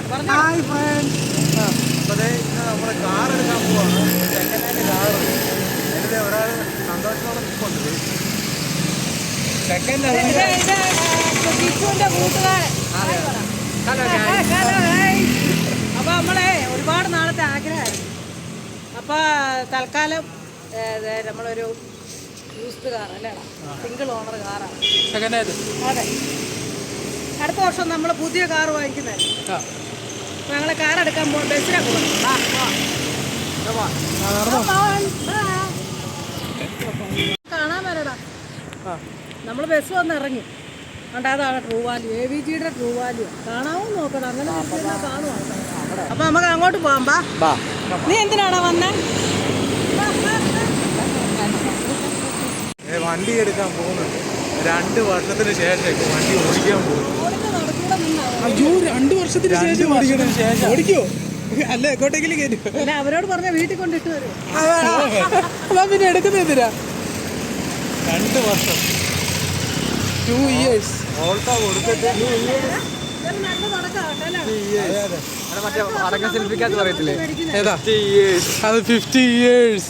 Hi friends. അപ്പോൾ ഇന്ന് നമ്മൾ കാർ എടുക്കാൻ പോവാണ്. Second hand car. അതിൻ്റെ ഒരാൾ സന്തോഷത്തോടെ നിൽപ്പുണ്ട്. സെക്കൻഡ് അപ്പോൾ നമ്മളെ ഒരുപാട് നാളത്തെ ആഗ്രഹമായിരുന്നു. അപ്പോൾ തൽക്കാലം നമ്മളൊരു യൂസ്ഡ് കാർ അല്ലേടാ, സിംഗിൾ ഓണർ കാറാണ്. Second hand. അതെ, അടുത്ത വർഷം നമ്മൾ പുതിയ കാർ വാങ്ങിക്കുന്നതായിരിക്കും. അപ്പോൾ ഞങ്ങൾ കാർ എടുക്കാൻ പോകും. ബസ്സിലാണ് പോകുന്നത്. കാണാൻ വരടാ. നമ്മൾ ബസ് വന്ന് ഇറങ്ങി. അതുകൊണ്ട് അതാണ് ട്രൂ വാല്യൂ, AVGയുടെ ട്രൂ വാല്യൂ. കാണാവോ നോക്കണം, അങ്ങനെ കാണുവാണ്. അപ്പോൾ നമുക്ക് അങ്ങോട്ട് പോകാം. ബാ. നീ എന്തിനാടാ വന്നേ? വണ്ടി എടുക്കാൻ പോകുന്നുണ്ട്. 2 വർഷത്തിന് ശേഷം ഇപ്പോൾ വണ്ടി ഓടിക്കാൻ പോകുന്നു. അയ്യോ, 2 വർഷത്തിന് ശേഷം ഓടിക്കോ? അല്ല, എങ്ങോട്ടെങ്കിലും കയറ്റും. അല്ല, അവരോട് പറഞ്ഞ വീട്ടിൽ കൊണ്ടിട്ട് വരും. പിന്നെ എടുക്കുന്ന എന്തിനാ? 2 വർഷം 2 years ഓൾട്ടോ കൊടുത്തിട്ട് ഏതാ അത്? 50 years.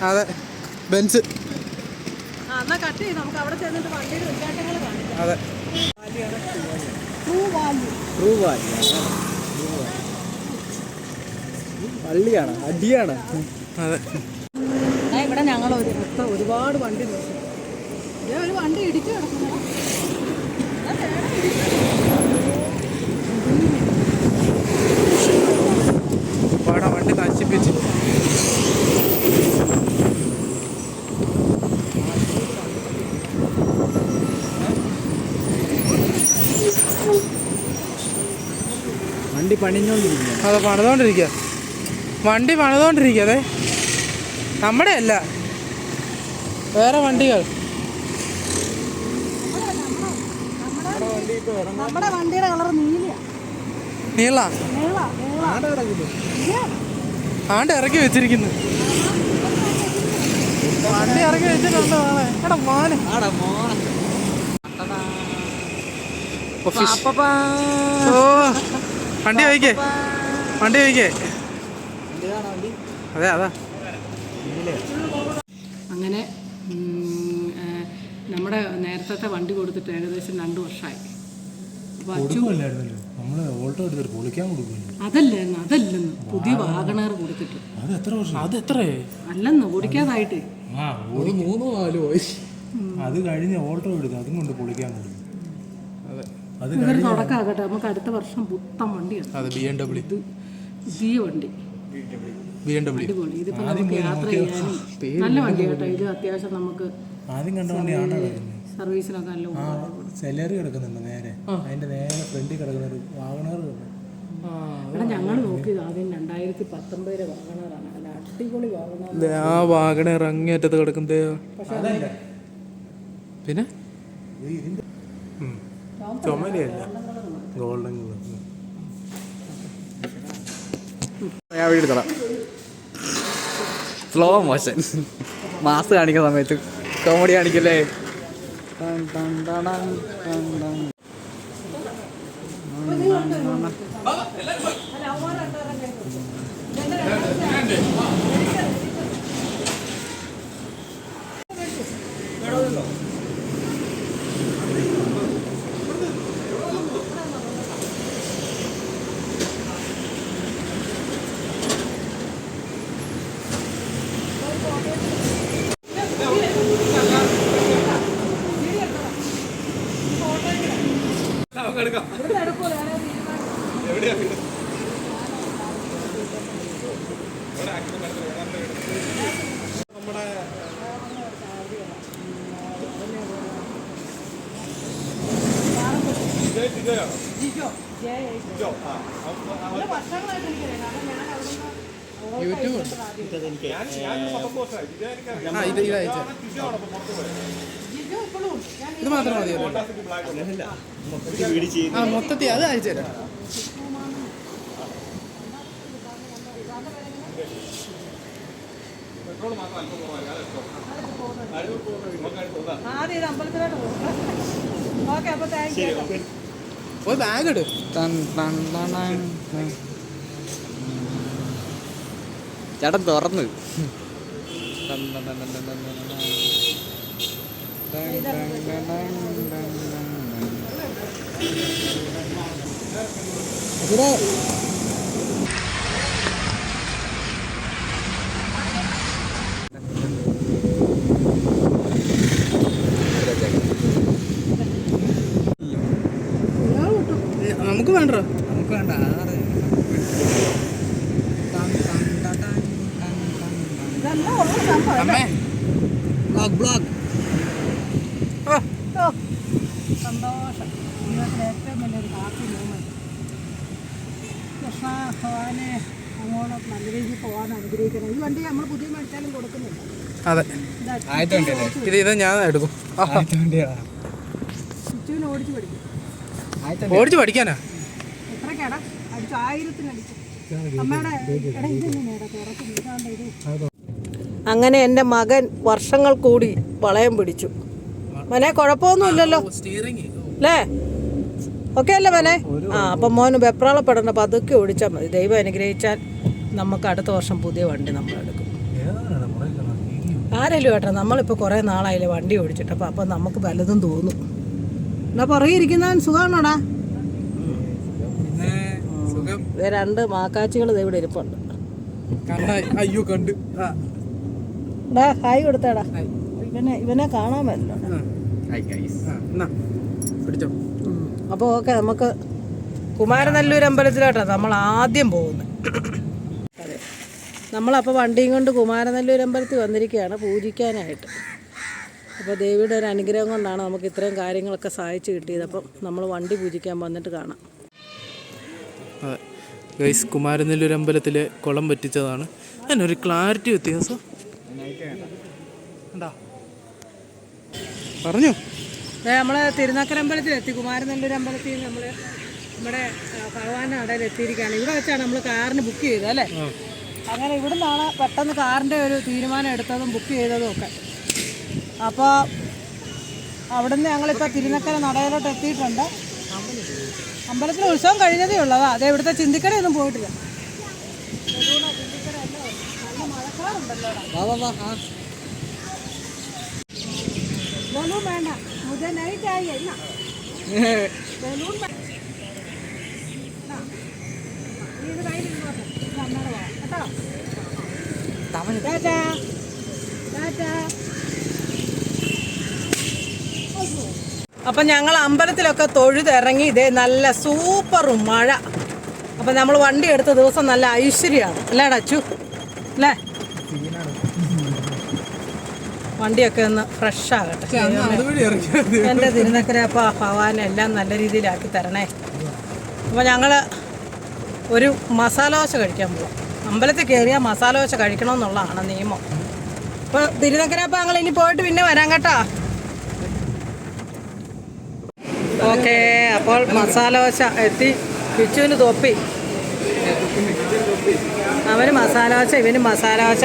അതെ, ബെൻസ്. അതെ, പള്ളിയാണ്, അടിയാണ്. അതെ. ഇവിടെ ഞങ്ങൾ ഒരുപാട് വണ്ടി നോക്കി. ഒരു വണ്ടി ഇടിച്ചു കിടക്കുന്നു. വണ്ടി നശിപ്പിച്ച്. വണ്ടി പണിഞ്ഞോണ്ടിരിക്കുക. അതെ, പണിതോണ്ടിരിക്കുക. വണ്ടി പണിതോണ്ടിരിക്കുക. അതെ, നമ്മുടെ അല്ല, വേറെ വണ്ടികൾ. നമ്മുടെ വണ്ടിയുടെ കളർ നീള ആണ്ട് ഇറക്കി വെച്ചിരിക്കുന്നു. വണ്ടി ഇറക്കി വെച്ചിട്ടുണ്ടോ? എടാ മോനെ, ഓ വണ്ടി വയ്ക്കേ, വണ്ടി വയ്ക്കേ. അതെ, അതാ. അങ്ങനെ നമ്മുടെ നേരത്തെ വണ്ടി കൊടുത്തിട്ട് ഏകദേശം 2 വർഷമായി. അതല്ലെന്ന് പുതിയ വാഗണർ കൊടുത്തിട്ട്. അത് എത്ര അല്ലെന്ന് ഓടിക്കാതായിട്ട് 3-4 വയസ്സ്. അത് കഴിഞ്ഞ് ഓൾട്ടോ എടുക്കും, അതും കൊണ്ട് പൊളിക്കാൻ കൊടുക്കും. ഇതൊരു തുടക്കമാകട്ടെ. നമുക്ക് അടുത്ത വർഷം പുത്തൻ വണ്ടിയാണ്. അത് BMW. ഇത് പുതിയ വണ്ടി, അടിപൊളി. ഇതിപ്പോ നമുക്ക് യാത്ര ചെയ്യാനും നല്ല വണ്ടി കേട്ടോ. ഇത് അത്യാവശ്യം നമുക്ക് ആദ്യം കണ്ട വണ്ടിയാണ്. സർവീസിനൊക്കെ നല്ല സെലറി കിടക്കുന്നുണ്ട് നേരെ, അതിന്റെ നേരെ ഫ്രണ്ടിൽ കിടക്കുന്ന ഒരു വാഗണർ. ഇവിടെ ഞങ്ങൾ നോക്കിയത് ആദ്യം 2019 വാഗണറാണ്. അല്ല, അടിപൊളി വാഗണർ. ആ വാഗണർ അങ്ങേറ്റത്ത് കിടക്കുന്നത്. പിന്നെ ചുമലയല്ല, ഗോൾഡൻ ഞാൻ വീട് തരാം. സ്ലോ മോഷൻ മാസ് കാണിക്കുന്ന സമയത്ത് കോമഡി കാണിക്കല്ലേ. യൂട്യൂബ് ഇത് മാത്രം മതിയല്ലോ. മൊത്തത്തിൽ അത് അയച്ചു തരാം. ആദ്യം ഇത് അമ്പലത്തിലോട്ട് പോകും. ഓക്കെ, അപ്പോൾ താങ്ക് യു. പോയി ബാഗ് ഇട്. ചേട്ടൻ തുറന്ന് നമുക്ക് വേണ്ട. നമുക്ക് വേണ്ട. അമ്മേ ബ്ലോഗ് സന്തോഷം. ജീവിതത്തിലെ ഏറ്റവും വലിയൊരു ഹാപ്പി മൂമെന്റ്. കൃഷ്ണ ഭഗവാനെ അങ്ങോട്ട് നല്ല രീതിയിൽ പോകാൻ അനുഗ്രഹിക്കണം. ഈ വണ്ടി നമ്മൾ പുതിയ മേടിച്ചാലും കൊടുക്കുന്നില്ല. അതെ, ഇത് ഞാൻ എടുക്കും. ചുറ്റുവിന് ഓടിച്ച് പഠിക്കും. ഓടിച്ച് പഠിക്കാനാ? എത്രക്കാടാ അടിച്ചു? 1000-ന് അടിച്ചു. അമ്മയുടെ അങ്ങനെ എൻ്റെ മകൻ വർഷങ്ങൾ കൂടി വളയം പിടിച്ചു. മോനെ കുഴപ്പമൊന്നുമില്ലല്ലോ അല്ലേ? ഓക്കെ അല്ലേ മോനെ? അപ്പം മോന് വെപ്രാളപ്പെടേണ്ട, പതുക്കെ ഓടിച്ചാൽ മതി. ദൈവം അനുഗ്രഹിച്ചാൽ നമുക്ക് അടുത്ത വർഷം പുതിയ വണ്ടി നമ്മളെടുക്കും. ആരല്ലോ കേട്ടോ, നമ്മളിപ്പോൾ കുറേ നാളായില്ലേ വണ്ടി ഓടിച്ചിട്ട്. അപ്പം നമുക്ക് പലതും തോന്നും. എന്നാ പുറകെ ഇരിക്കുന്നവൻ സുഖമാണോടാ? രണ്ട് മാക്കാച്ചികൾ ഇവിടെ ഇരിപ്പുണ്ട്. അയ്യോ കണ്ട്. ഹായ് കൊടുത്താടാ. ഇവനെ കാണാൻ പറ്റില്ല. പിടിച്ചോ. അപ്പോൾ ഓക്കെ, നമുക്ക് കുമാരനെല്ലൂർ അമ്പലത്തിലോട്ടാ നമ്മൾ ആദ്യം പോകുന്നത്. അതെ, നമ്മളപ്പോൾ വണ്ടിയും കൊണ്ട് കുമാരനെല്ലൂർ അമ്പലത്തിൽ വന്നിരിക്കുകയാണ് പൂജിക്കാനായിട്ട്. അപ്പോൾ ദേവിയുടെ ഒരു അനുഗ്രഹം കൊണ്ടാണ് നമുക്ക് ഇത്രയും കാര്യങ്ങളൊക്കെ സഹായിച്ച് കിട്ടിയത്. അപ്പം നമ്മൾ വണ്ടി പൂജിക്കാൻ വന്നിട്ട് കാണാം. അതെ ഗൈസ്, കുമാരനെല്ലൂർ അമ്പലത്തിലെ കുളം പറ്റിച്ചതാണ്. അതിനൊരു ക്ലാരിറ്റി വ്യത്യാസം ഉണ്ടാ പറഞ്ഞു. നമ്മൾ തിരുനക്കര അമ്പലത്തിലെത്തി. കുമാരനെല്ലൂർ അമ്പലത്തിൽ നമ്മൾ നമ്മുടെ ഭഗവാന്റെ നടയിൽ എത്തിയിരിക്കുകയാണ്. ഇവിടെ വെച്ചാണ് നമ്മൾ കാറിന് ബുക്ക് ചെയ്തത് അല്ലേ? അങ്ങനെ ഇവിടെ നിന്നാണ് പെട്ടെന്ന് കാറിൻ്റെ ഒരു തീരുമാനം എടുത്തതും ബുക്ക് ചെയ്തതും ഒക്കെ. അപ്പോൾ അവിടുന്ന് ഞങ്ങളിപ്പോൾ തിരുനക്കര നടയിലോട്ട് എത്തിയിട്ടുണ്ട്. അമ്പലത്തിൽ ഉത്സവം കഴിഞ്ഞതേ ഉള്ളതാ. അതേ ഇവിടുത്തെ ചിന്തിക്കടയൊന്നും പോയിട്ടില്ല. നല്ല മഴക്കാറുണ്ടല്ലോ. ബലൂൺ വേണ്ട, മുതൽ നൈറ്റ് ആയി ഇല്ല. ബലൂൺ ഇത് കയ്യിലിരുന്നോട്ടെ. അമ്മയുടെ പോവാം കേട്ടോ. ടാറ്റാ ടാറ്റാ. അപ്പം ഞങ്ങൾ അമ്പലത്തിലൊക്കെ തൊഴുതിറങ്ങി. ഇതേ നല്ല സൂപ്പറും മഴ. അപ്പം നമ്മൾ വണ്ടി എടുത്ത ദിവസം നല്ല ഐശ്വര്യമാണ് അല്ലേ അച്ചു? അല്ലേ? വണ്ടിയൊക്കെ ഒന്ന് ഫ്രഷ് ആകട്ടെ. എൻ്റെ തിരുനക്കര അപ്പോൾ ഭഗവാൻ എല്ലാം നല്ല രീതിയിലാക്കി തരണേ. അപ്പോൾ ഞങ്ങൾ ഒരു മസാല ദോശ കഴിക്കാൻ പോവാം. അമ്പലത്തിൽ കയറിയാൽ മസാല ദോശ കഴിക്കണമെന്നുള്ളതാണ് നിയമം. അപ്പോൾ തിരുനക്കര അപ്പോൾ ഞങ്ങൾ ഇനി പോയിട്ട് പിന്നെ വരാം കേട്ടോ. ഓക്കെ, അപ്പോൾ മസാല ദോശ എത്തി. പിച്ചുവിന് തൊപ്പി. അവന് മസാല ദോശ, ഇവന് മസാല ദോശ,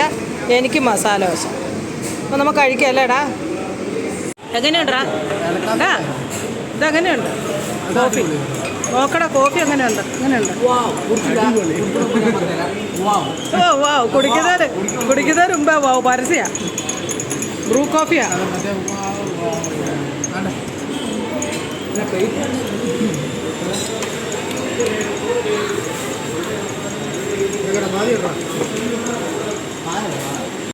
എനിക്ക് മസാല ദോശ. അപ്പോൾ നമുക്ക് കഴിക്കാം അല്ലേടാ? എങ്ങനെയുണ്ടാ? ഇതെങ്ങനെയുണ്ട് കോഫി? നോക്കടാ കോഫി എങ്ങനെയുണ്ട്? എങ്ങനെയുണ്ട്? ഓ വാവ്, കുടിക്കുന്നതിന് മുമ്പേ വാവ് പരസ്യ ബ്രൂ കോഫിയാ.